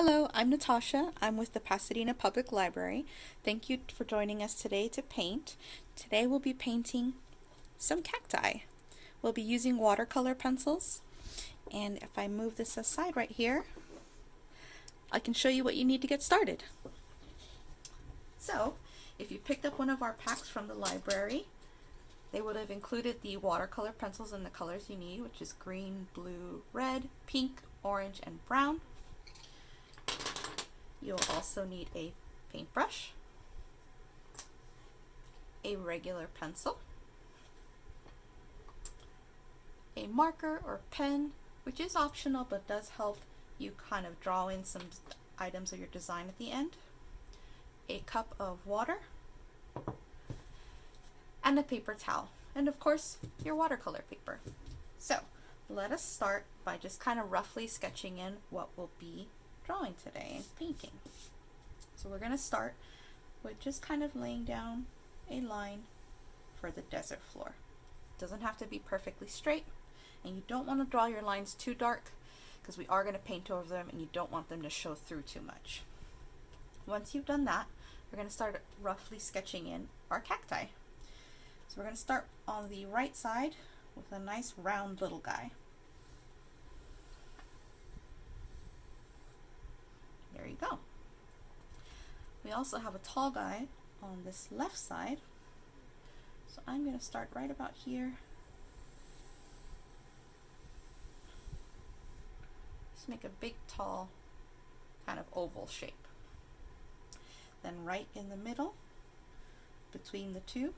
Hello, I'm Natassia. I'm with the Pasadena Public Library. Thank you for joining us today to paint. Today we'll be painting some cacti. We'll be using watercolor pencils. And if I move this aside right here, I can show you what you need to get started. So, if you picked up one of our packs from the library, they would have included the watercolor pencils in the colors you need, which is green, blue, red, pink, orange, and brown. You'll also need a paintbrush, a regular pencil, a marker or pen, which is optional but does help you kind of draw in some items of your design at the end, a cup of water, and a paper towel, and of course your watercolor paper. So let us start by just kind of roughly sketching in what we'll be drawing today and painting. So we're going to start with just kind of laying down a line for the desert floor. It doesn't have to be perfectly straight, and you don't want to draw your lines too dark because we are going to paint over them and you don't want them to show through too much. Once you've done that, we're going to start roughly sketching in our cacti. So we're going to start on the right side with a nice round little guy. There you go. We also have a tall guy on this left side. So I'm going to start right about here. Just make a big, tall, kind of oval shape. Then right in the middle, between the two,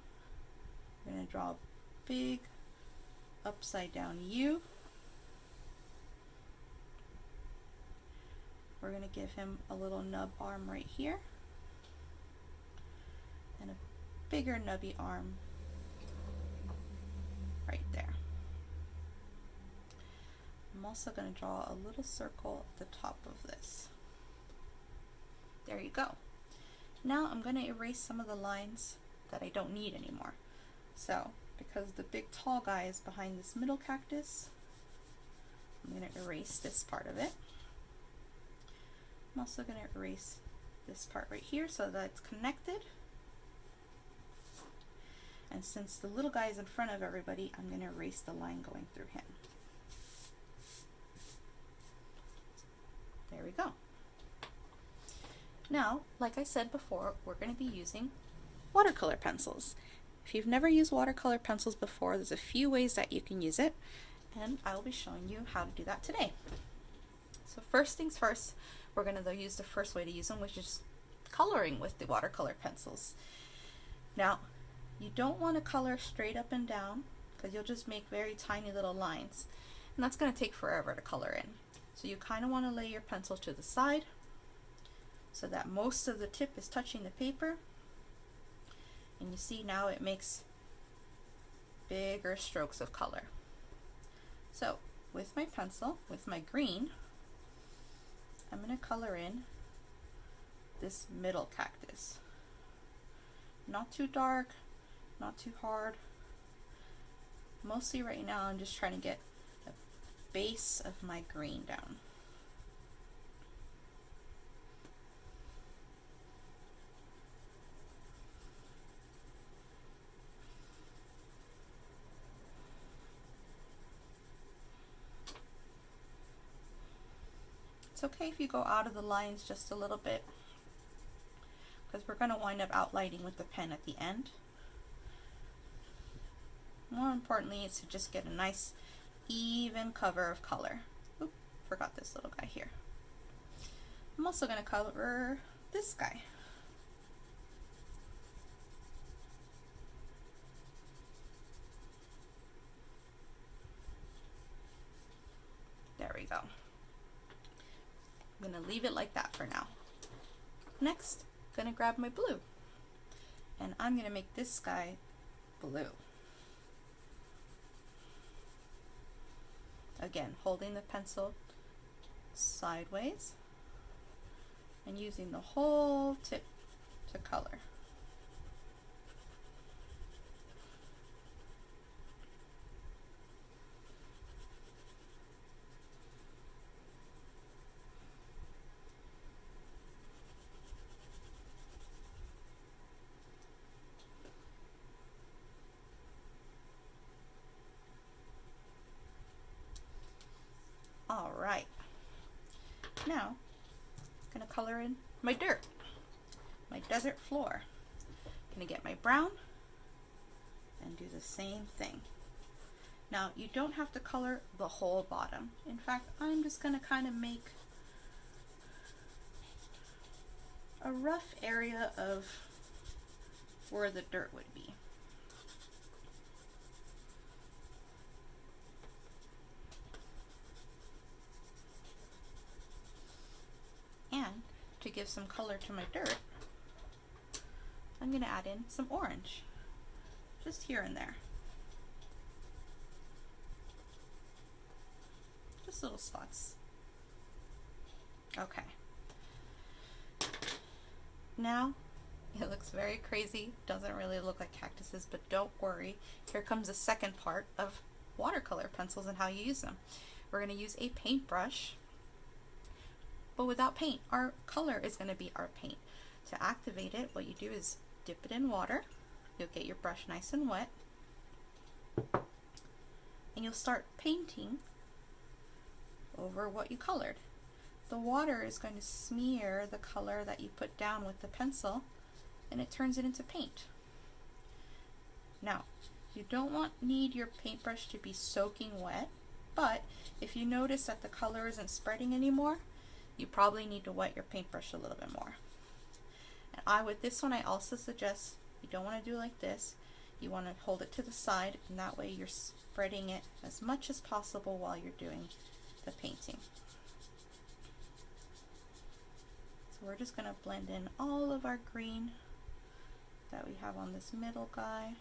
we're going to draw a big upside down U. We're going to give him a little nub arm right here and a bigger nubby arm right there. I'm also going to draw a little circle at the top of this. There you go. Now I'm going to erase some of the lines that I don't need anymore. So because the big tall guy is behind this middle cactus, I'm going to erase this part of it. I'm also going to erase this part right here so that it's connected. And since the little guy is in front of everybody, I'm going to erase the line going through him. There we go. Now, like I said before, we're going to be using watercolor pencils. If you've never used watercolor pencils before, there's a few ways that you can use it, and I'll be showing you how to do that today. So first things first, we're going to use the first way to use them, which is coloring with the watercolor pencils. Now, you don't want to color straight up and down because you'll just make very tiny little lines, and that's going to take forever to color in. So you kind of want to lay your pencil to the side so that most of the tip is touching the paper, and you see now it makes bigger strokes of color. So with my pencil, with my green, I'm going to color in this middle cactus. Not too dark, not too hard. Mostly right now I'm just trying to get the base of my green down. It's okay if you go out of the lines just a little bit because we're going to wind up outlining with the pen at the end. More importantly is to just get a nice even cover of color. Oop, forgot this little guy here. I'm also going to color this guy. There we go. I'm going to leave it like that for now. Next, I'm going to grab my blue, and I'm going to make this guy blue. Again, holding the pencil sideways and using the whole tip to color. Now, I'm going to color in my dirt, my desert floor. I'm going to get my brown and do the same thing. Now, you don't have to color the whole bottom. In fact, I'm just going to kind of make a rough area of where the dirt would be. And to give some color to my dirt, I'm going to add in some orange, just here and there. Just little spots. Okay. Now, it looks very crazy, doesn't really look like cactuses, but don't worry. Here comes the second part of watercolor pencils and how you use them. We're going to use a paintbrush, but without paint. Our color is going to be our paint. To activate it, what you do is dip it in water. You'll get your brush nice and wet, and you'll start painting over what you colored. The water is going to smear the color that you put down with the pencil, and it turns it into paint. Now, you don't need your paintbrush to be soaking wet, but if you notice that the color isn't spreading anymore, you probably need to wet your paintbrush a little bit more. And with this one, I also suggest you don't want to do like this. You want to hold it to the side, and that way you're spreading it as much as possible while you're doing the painting. So we're just going to blend in all of our green that we have on this middle guy.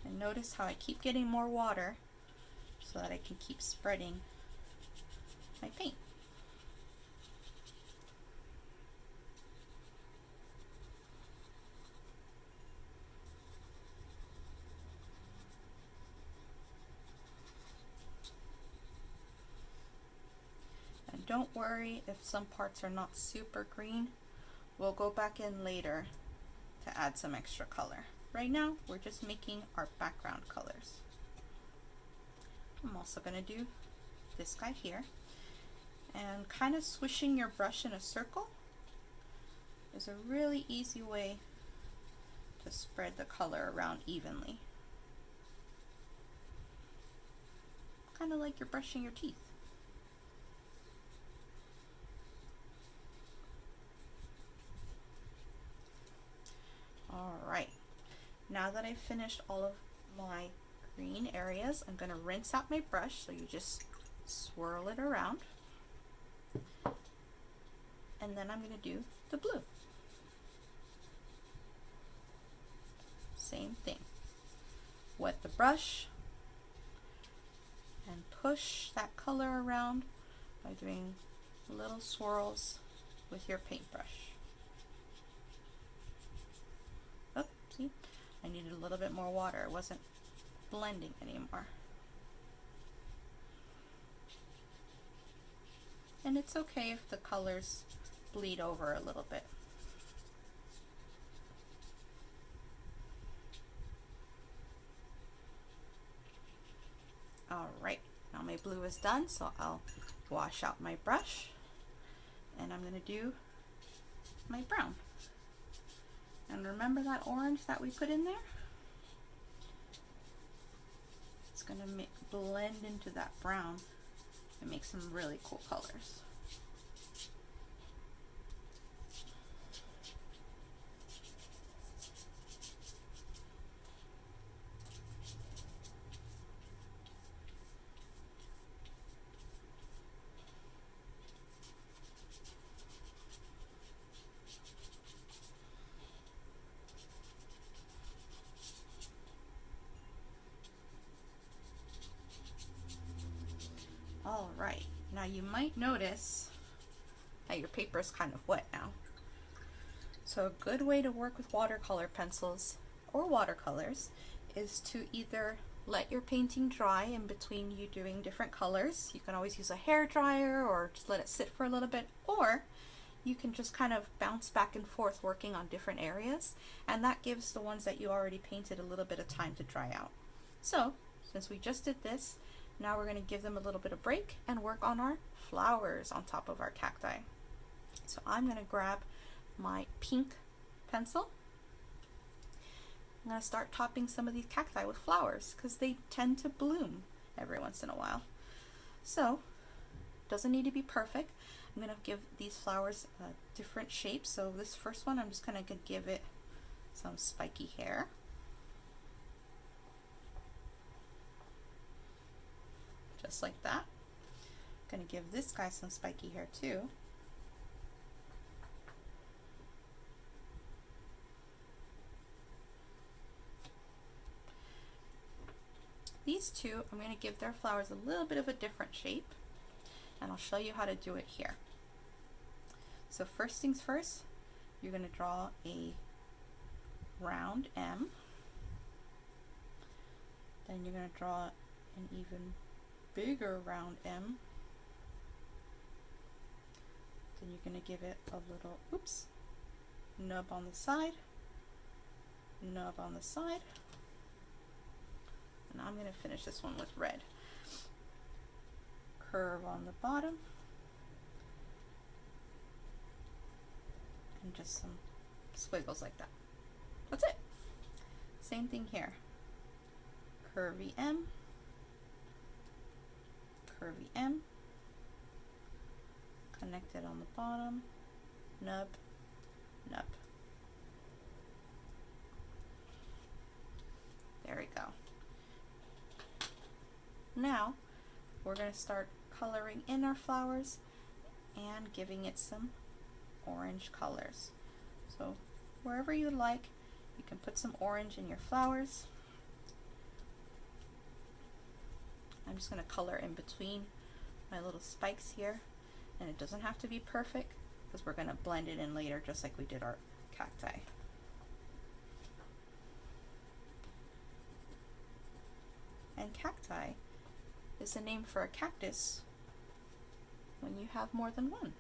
And notice how I keep getting more water so that I can keep spreading my paint. And don't worry if some parts are not super green. We'll go back in later to add some extra color. Right now, we're just making our background colors. I'm also going to do this guy here, and kind of swishing your brush in a circle is a really easy way to spread the color around evenly. Kind of like you're brushing your teeth. Alright, now that I've finished all of my green areas, I'm going to rinse out my brush, so you just swirl it around. And then I'm going to do the blue. Same thing. Wet the brush and push that color around by doing little swirls with your paintbrush. Oh, see? I needed a little bit more water. It wasn't blending anymore. And it's okay if the colors bleed over a little bit. Alright, now my blue is done, so I'll wash out my brush, and I'm going to do my brown. And remember that orange that we put in there? It's going to blend into that brown and make some really cool colors. Alright, now you might notice that your paper is kind of wet now. So a good way to work with watercolor pencils or watercolors is to either let your painting dry in between you doing different colors. You can always use a hair dryer or just let it sit for a little bit, or you can just kind of bounce back and forth working on different areas, and that gives the ones that you already painted a little bit of time to dry out. So since we just did this, now we're going to give them a little bit of break and work on our flowers on top of our cacti. So I'm going to grab my pink pencil. I'm going to start topping some of these cacti with flowers because they tend to bloom every once in a while. So doesn't need to be perfect. I'm going to give these flowers different shapes. So this first one, I'm just going to give it some spiky hair. Just like that. I'm going to give this guy some spiky hair too. These two, I'm going to give their flowers a little bit of a different shape, and I'll show you how to do it here. So first things first, you're going to draw a round M. Then you're going to draw an even bigger round M. Then you're going to give it a little, nub on the side, nub on the side. And I'm going to finish this one with red. Curve on the bottom. And just some squiggles like that. That's it. Same thing here. Curvy M. Curvy M. Connected on the bottom. Nub. Nub. There we go. Now we're going to start coloring in our flowers and giving it some orange colors. So wherever you like, you can put some orange in your flowers. I'm just going to color in between my little spikes here, and it doesn't have to be perfect because we're going to blend it in later just like we did our cacti. And cacti is the name for a cactus when you have more than one.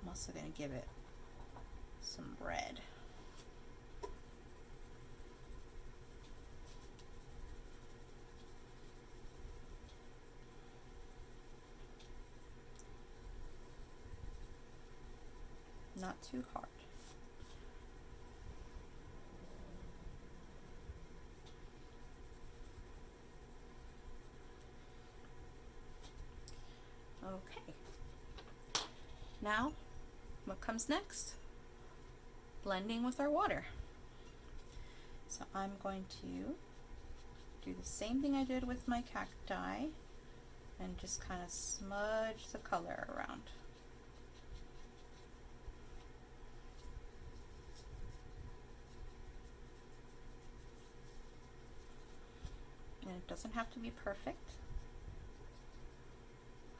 I'm also going to give it some red. Not too hard. Okay, now what comes next? Blending with our water. So I'm going to do the same thing I did with my cacti and just kind of smudge the color around. And it doesn't have to be perfect.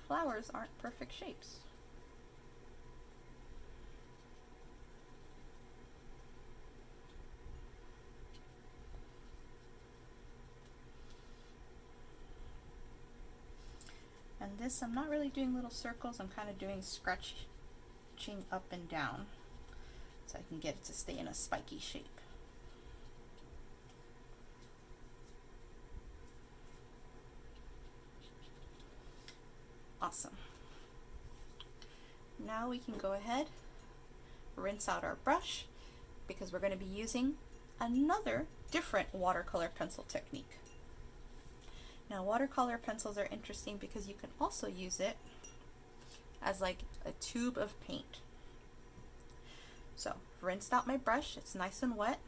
Flowers aren't perfect shapes. And this, I'm not really doing little circles, I'm kind of doing scratching up and down so I can get it to stay in a spiky shape. Awesome. Now we can go ahead, rinse out our brush because we're going to be using another different watercolor pencil technique. Now watercolor pencils are interesting because you can also use it as like a tube of paint. So rinsed out my brush, it's nice and wet,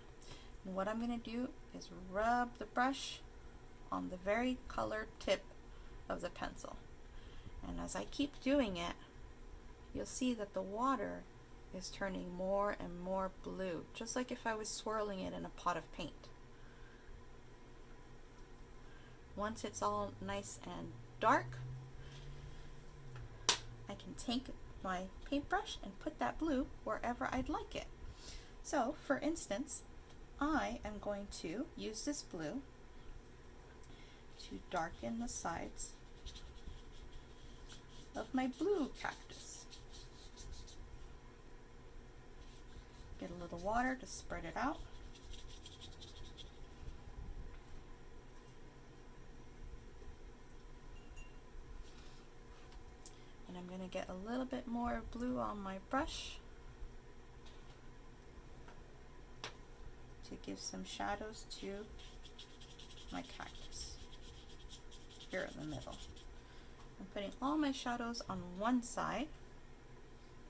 and what I'm going to do is rub the brush on the very colored tip of the pencil. And as I keep doing it, you'll see that the water is turning more and more blue, just like if I was swirling it in a pot of paint. Once it's all nice and dark, I can take my paintbrush and put that blue wherever I'd like it. So, for instance, I am going to use this blue to darken the sides of my blue cactus. Get a little water to spread it out. And I'm going to get a little bit more blue on my brush to give some shadows to my cactus here in the middle. I'm putting all my shadows on one side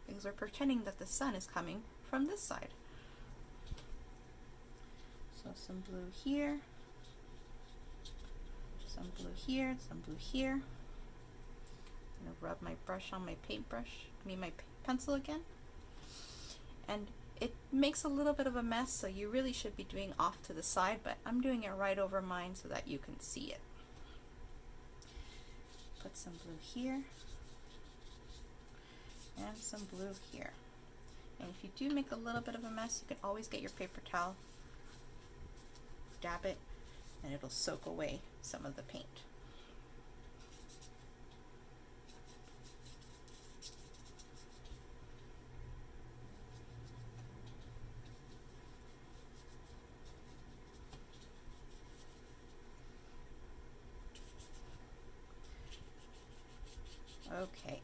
because we're pretending that the sun is coming from this side. So some blue here, some blue here, some blue here. I'm going to rub my brush on my my pencil again. And it makes a little bit of a mess, so you really should be doing off to the side, but I'm doing it right over mine so that you can see it. Put some blue here and some blue here. And if you do make a little bit of a mess, you can always get your paper towel, dab it, and it'll soak away some of the paint. Okay,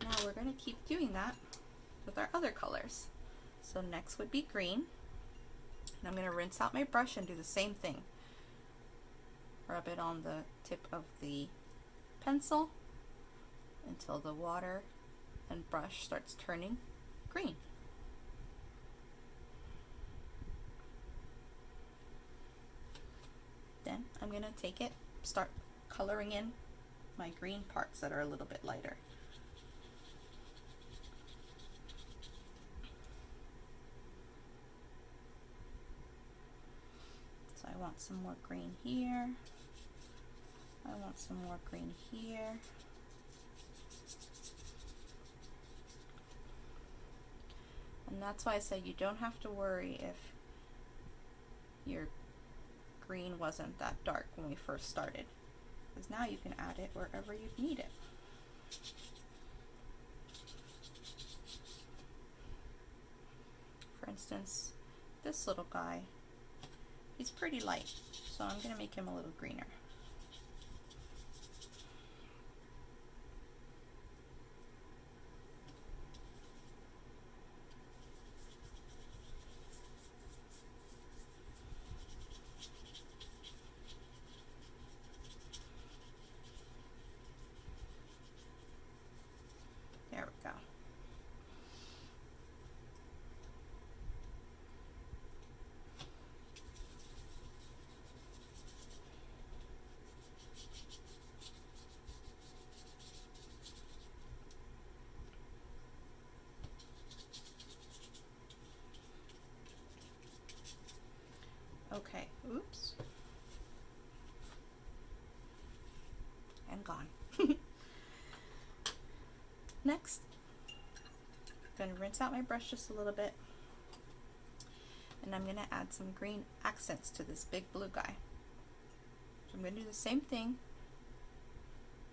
now we're going to keep doing that with our other colors. So next would be green, and I'm going to rinse out my brush and do the same thing. Rub it on the tip of the pencil until the water and brush starts turning green. Then I'm going to take it, start coloring in my green parts that are a little bit lighter. So I want some more green here. I want some more green here. And that's why I said you don't have to worry if your green wasn't that dark when we first started, because now you can add it wherever you need it. For instance, this little guy, he's pretty light, so I'm going to make him a little greener. There we go. Okay, oops. And gone. Next, I'm going to rinse out my brush just a little bit, and I'm going to add some green accents to this big blue guy. So I'm going to do the same thing,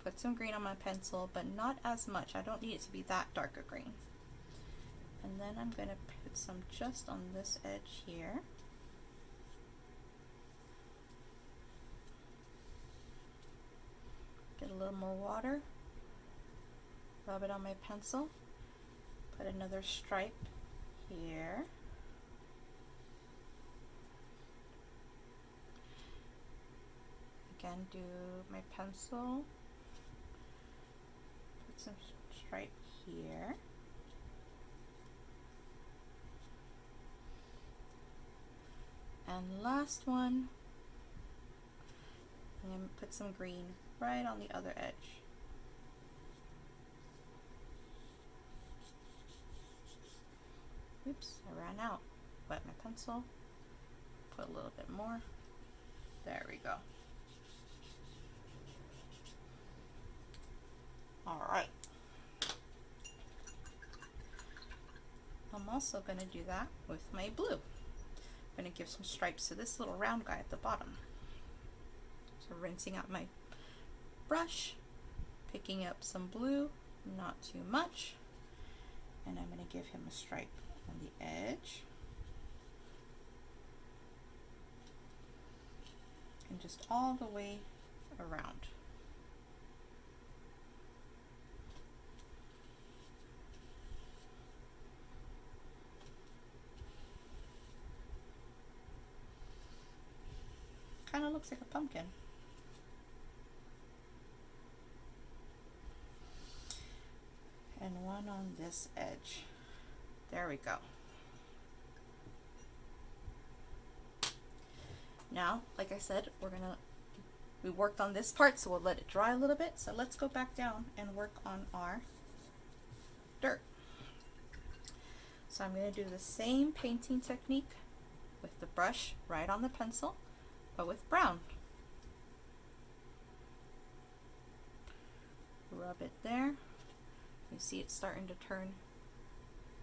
put some green on my pencil, but not as much. I don't need it to be that dark a green. And then I'm going to put some just on this edge here. Get a little more water, rub it on my pencil, put another stripe here, again do my pencil, put some stripe here, and last one, I'm going to put some green right on the other edge. Oops, I ran out. Wet my pencil, put a little bit more. There we go. Alright. I'm also going to do that with my blue. I'm going to give some stripes to this little round guy at the bottom. So rinsing out my brush, Picking up some blue, not too much, and I'm going to give him a stripe on the edge. And just all the way around. Kind of looks like a pumpkin. And one on this edge. There we go. Now, like I said, we worked on this part, so we'll let it dry a little bit. So let's go back down and work on our dirt. So I'm going to do the same painting technique with the brush right on the pencil, but with brown. Rub it there. You see it's starting to turn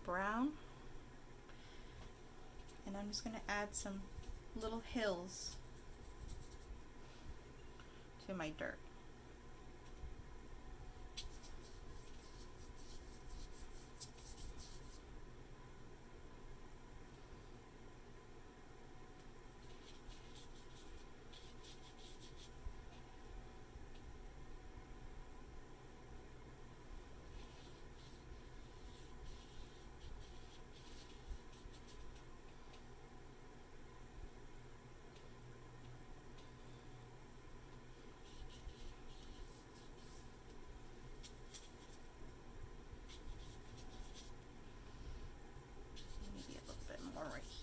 brown. And I'm just going to add some little hills to my dirt.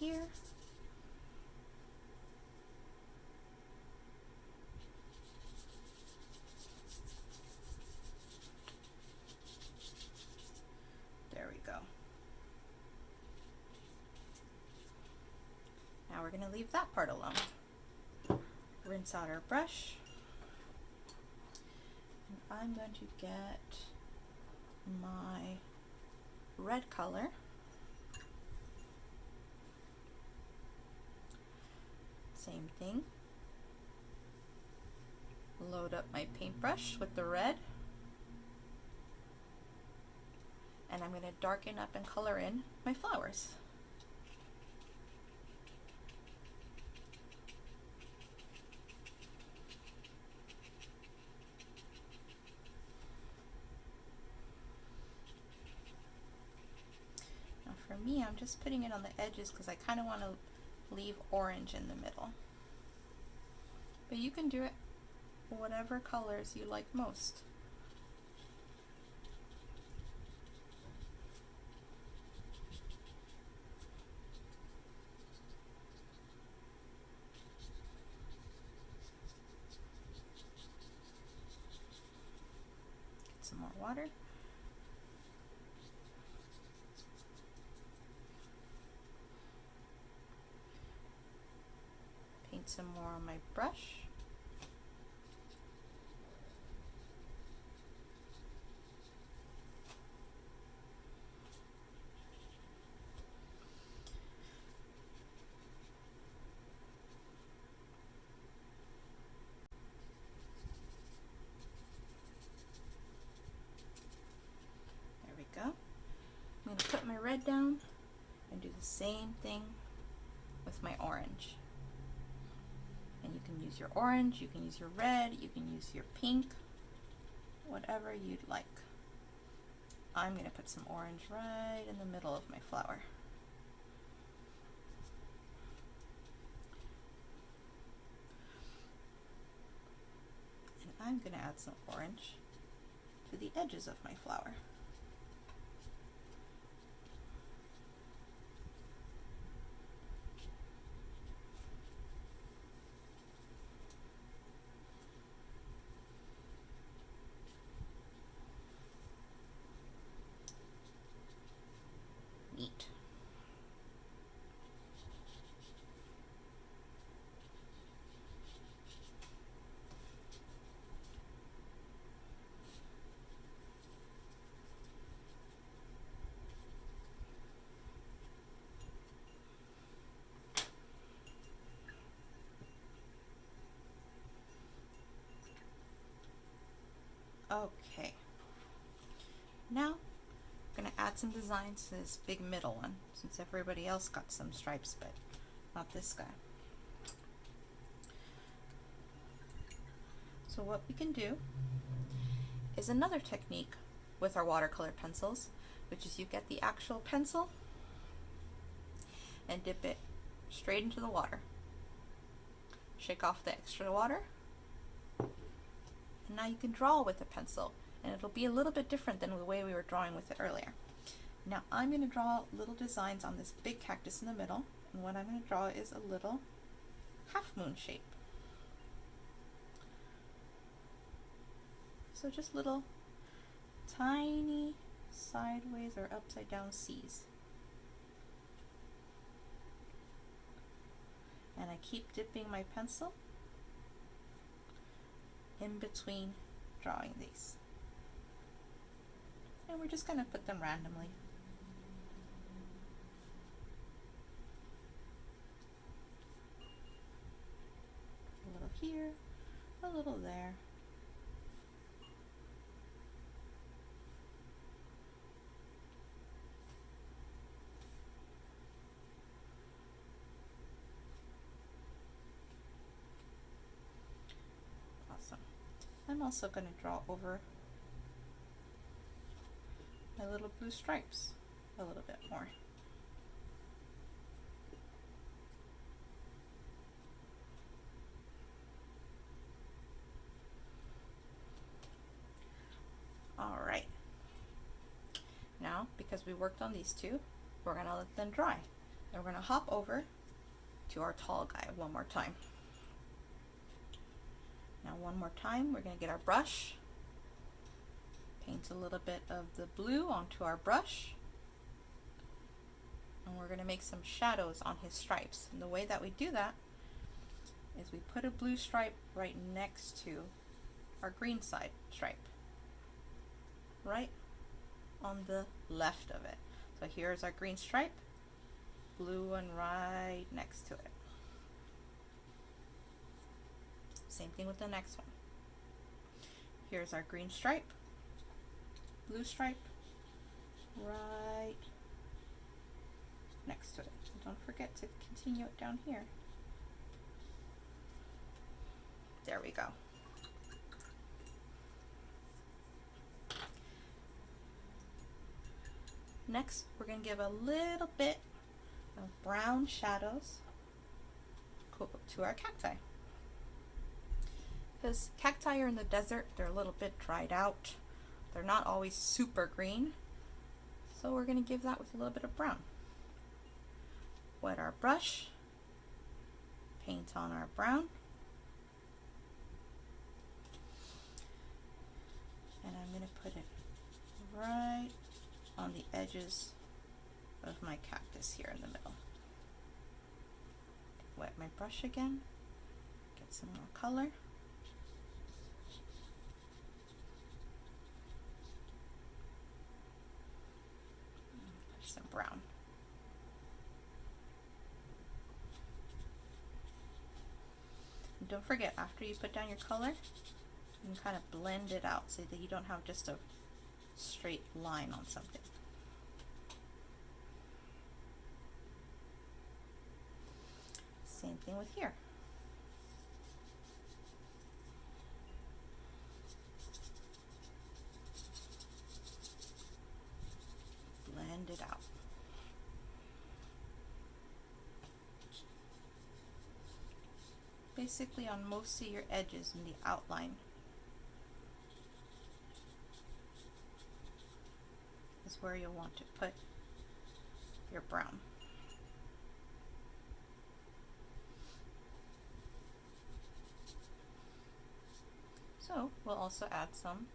Here. There we go. Now we're going to leave that part alone. Rinse out our brush. And I'm going to get my red color. Same thing. Load up my paintbrush with the red. And I'm going to darken up and color in my flowers. Now for me, I'm just putting it on the edges because I kind of want to leave orange in the middle. But you can do it whatever colors you like most. Get some more water. Paint some more on my brush. There we go. I'm going to put my red down and do the same thing with my orange. And you can use your orange, you can use your red, you can use your pink, whatever you'd like. I'm going to put some orange right in the middle of my flower. And I'm going to add some orange to the edges of my flower. Neat. add some designs to this big middle one, since everybody else got some stripes, but not this guy. So what we can do is another technique with our watercolor pencils, which is you get the actual pencil and dip it straight into the water. Shake off the extra water, and now you can draw with the pencil, and it'll be a little bit different than the way we were drawing with it earlier. Now I'm going to draw little designs on this big cactus in the middle, and what I'm going to draw is a little half moon shape. So just little tiny sideways or upside down C's. And I keep dipping my pencil in between drawing these. And we're just going to put them randomly. A little here, a little there. I'm also going to draw over my little blue stripes a little bit more. Alright, now because we worked on these two, we're going to let them dry. And we're going to hop over to our tall guy one more time. Now one more time, we're going to get our brush, paint a little bit of the blue onto our brush, and we're going to make some shadows on his stripes. And the way that we do that is we put a blue stripe right next to our green side stripe, right on the left of it. So here's our green stripe, blue one right next to it. Same thing with the next one. Here's our green stripe, blue stripe, right next to it. And don't forget to continue it down here. There we go. Next, we're going to give a little bit of brown shadows to our cacti. Because cacti are in the desert, they're a little bit dried out. They're not always super green. So we're going to give that with a little bit of brown. Wet our brush, paint on our brown. And I'm going to put it right on the edges of my cactus here in the middle. Wet my brush again, get some more color. Some brown. And don't forget, after you put down your color, you can kind of blend it out so that you don't have just a straight line on something. Same thing with here. Blend it out. Basically on most of your edges in the outline is where you'll want to put your brown. So we'll also add some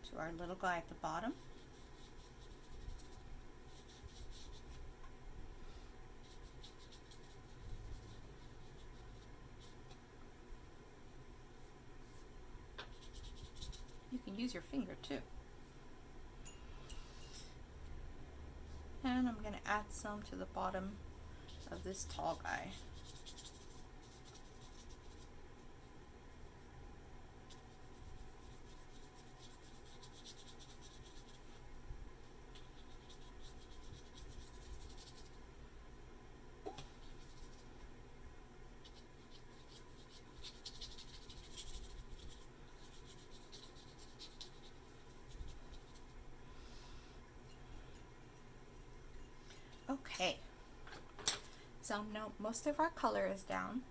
to our little guy at the bottom. You can use your finger too. And I'm going to add some to the bottom of this tall guy. So now most of our color is down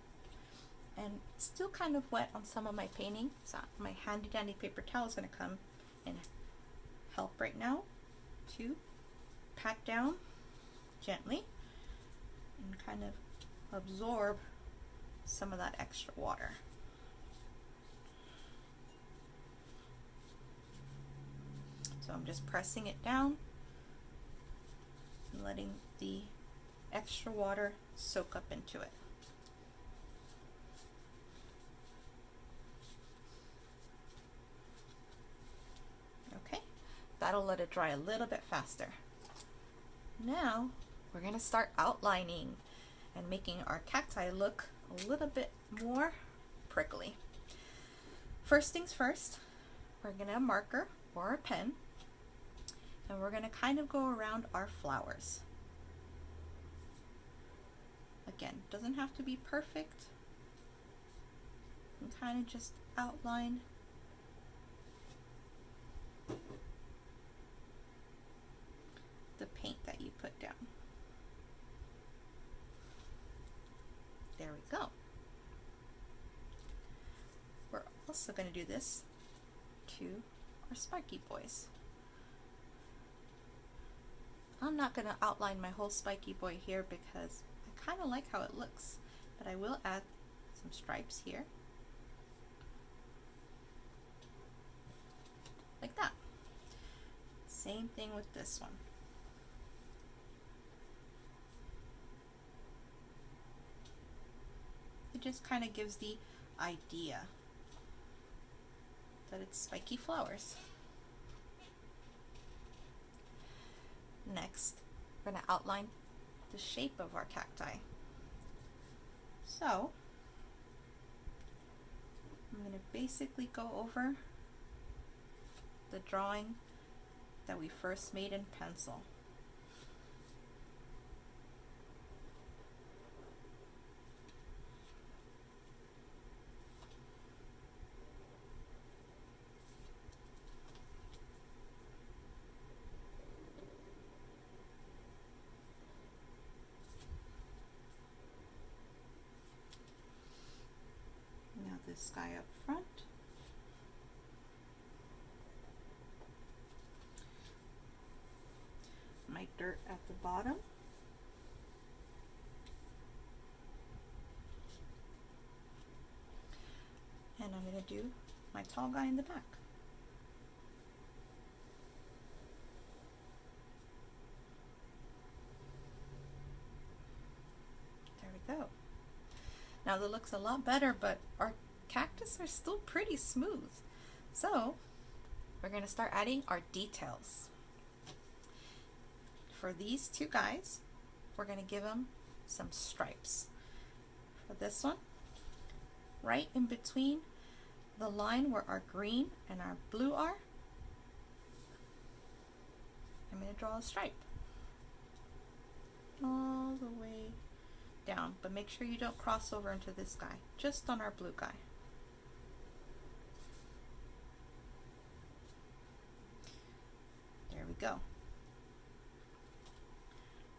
and still kind of wet on some of my painting. So my handy dandy paper towel is going to come and help right now to pat down gently and kind of absorb some of that extra water. So I'm just pressing it down and letting the extra water soak up into it. Okay, that'll let it dry a little bit faster. Now we're going to start outlining and making our cacti look a little bit more prickly. First things first, we're going to marker or a pen, and we're going to kind of go around our flowers. Again, doesn't have to be perfect. And kind of just outline the paint that you put down. There we go. We're also going to do this to our spiky boys. I'm not going to outline my whole spiky boy here because I kind of like how it looks, but I will add some stripes here, like that. Same thing with this one. It just kind of gives the idea that it's spiky flowers. Next, we're going to outline the shape of our cacti. So, I'm going to basically go over the drawing that we first made in pencil. This guy up front. My dirt at the bottom. And I'm going to do my tall guy in the back. There we go. Now that looks a lot better, but our cactus are still pretty smooth. So we're going to start adding our details. For these two guys, we're going to give them some stripes. For this one, right in between the line where our green and our blue are, I'm going to draw a stripe all the way down, but make sure you don't cross over into this guy, just on our blue guy. There we go.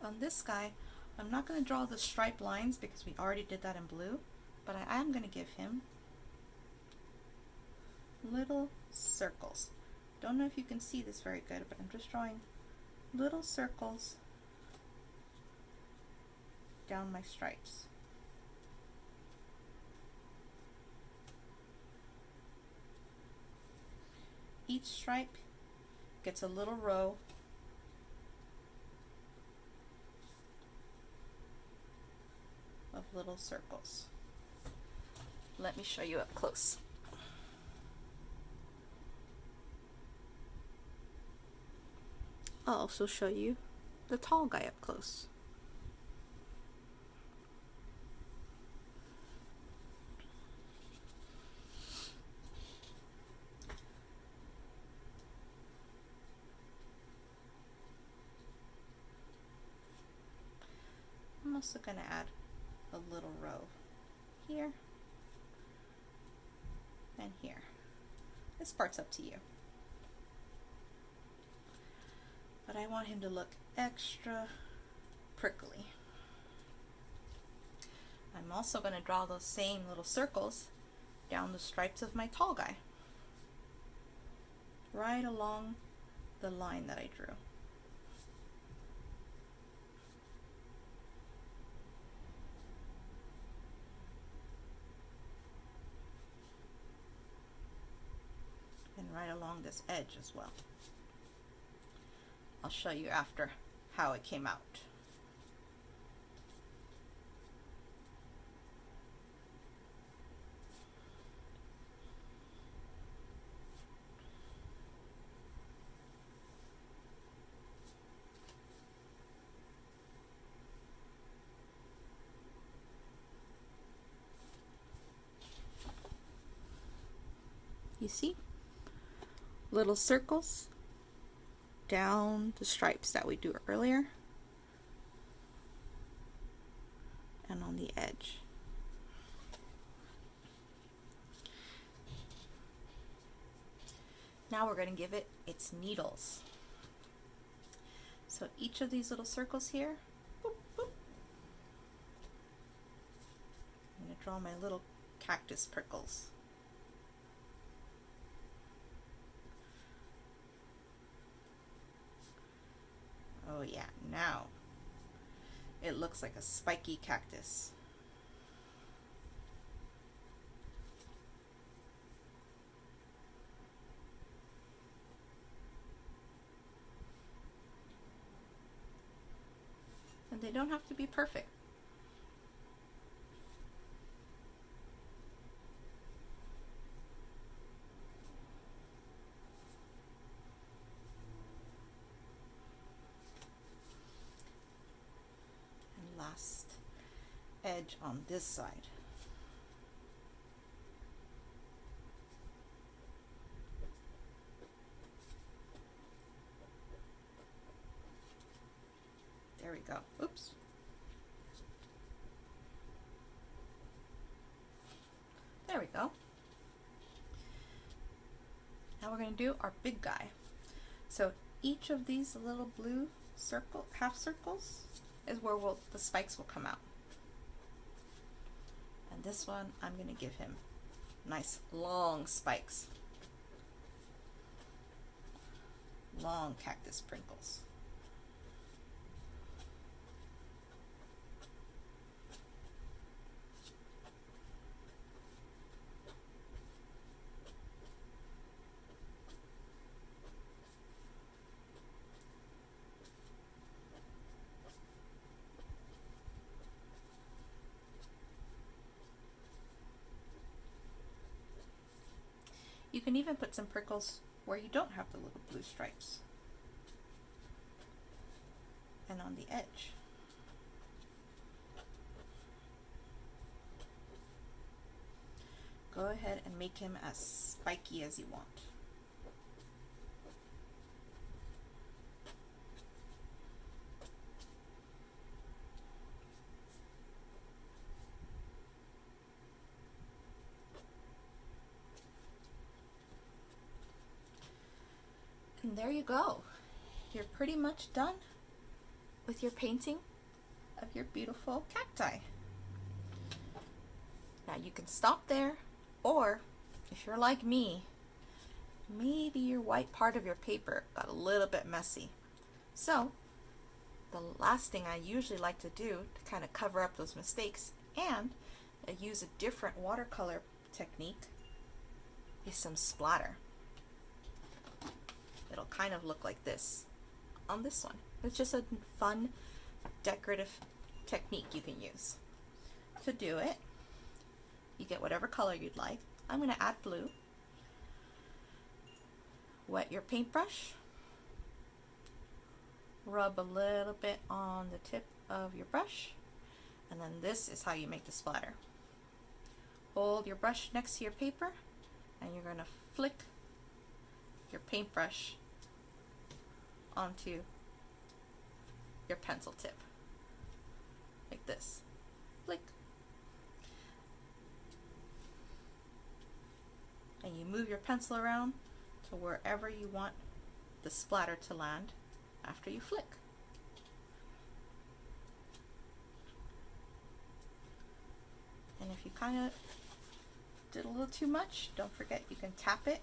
On this guy, I'm not going to draw the stripe lines because we already did that in blue, but I am going to give him little circles. Don't know if you can see this very good, but I'm just drawing little circles down my stripes. Each stripe gets a little row of little circles. Let me show you up close. I'll also show you the tall guy up close. I'm also going to add a little row here and here. This part's up to you. But I want him to look extra prickly. I'm also going to draw those same little circles down the stripes of my tall guy, right along the line that I drew. And right along this edge as well. I'll show you after how it came out. You see? Little circles down the stripes that we drew earlier and on the edge. Now we're going to give it its needles. So each of these little circles here, boop, boop. I'm going to draw my little cactus prickles. Oh yeah, now it looks like a spiky cactus. And they don't have to be perfect. Last edge on this side. There we go. Oops. There we go. Now we're going to do our big guy. So each of these little blue circle, half circles, is where the spikes will come out. And this one, I'm going to give him nice long spikes. Long cactus sprinkles. You can even put some prickles where you don't have the little blue stripes. And on the edge. Go ahead and make him as spiky as you want. And there you go. You're pretty much done with your painting of your beautiful cacti. Now you can stop there, or if you're like me, maybe your white part of your paper got a little bit messy. So the last thing I usually like to do to kind of cover up those mistakes and use a different watercolor technique is some splatter. It'll kind of look like this on this one. It's just a fun decorative technique you can use. To do it, you get whatever color you'd like. I'm going to add blue. Wet your paintbrush. Rub a little bit on the tip of your brush. And then this is how you make the splatter. Hold your brush next to your paper and you're going to flick your paintbrush onto your pencil tip like this. Flick. And you move your pencil around to wherever you want the splatter to land after you flick. And if you kind of did a little too much, don't forget you can tap it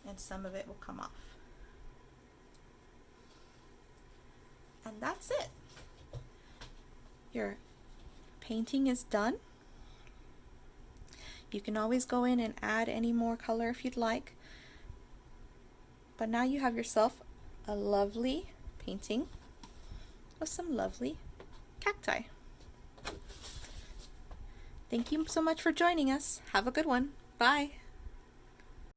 and some of it will come off. And that's it. Your painting is done. You can always go in and add any more color if you'd like. But now you have yourself a lovely painting of some lovely cacti. Thank you so much for joining us. Have a good one. Bye.